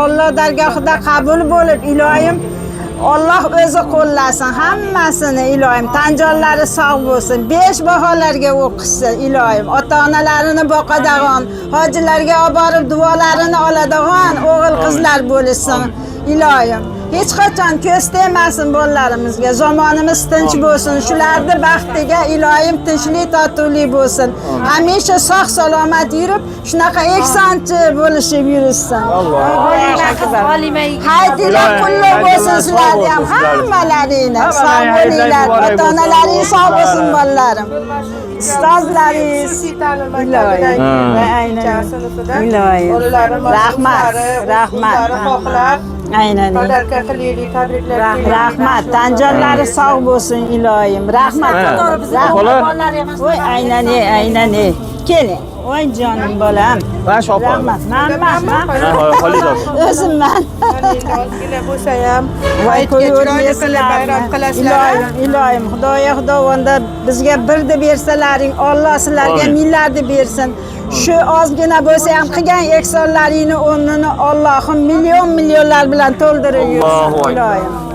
Allah dargohida qabul bo'lib, ilohim Alloh o'zi qo'llasin hammasini, ilohim tanjonlari sog' bo'lsin, 5 baholarga o'qishsin, ilohim ota-onalarini boqadigan, hojilarga olib borib duolarini oladigan o'g'il qizlar bo'lsin, ilohim hech qachon ko'z tegmasin bolalarimizga, zamonimiz tinch bo'lsin, shularning baxtiga ilohim tinchlik totuvlik bo'lsin, hamisha sog' salomat yurib, shunaqa eksonchi bo'lishib yursin. Hayotlar qulluq bo'lsin sizlarga ham, hammalaringni sog' bo'linglar, ota-onalaringiz sog' bo'lsin bolalarim. Ustozlaringiz ilohim. Rahmat. Aynan. Rahmat. Tanjonlari sog' bo'lsin ilohim. Rahmat. Voy aynan. Keling. Voy jonim bolam. Rahmat. Men. O'zimman. Ozgina bo'lsa ham voy ko'rmaysiz, bayram qilasizlar. Ilohim, Xudo onda bizga birni bersalaring, Alloh sizlarga millarni bersin. Shu ozgina bo'lsa ham qilgan ehsonlaringni o'rnini Allohim millionlar bilan to'ldirib yursin, ilohim.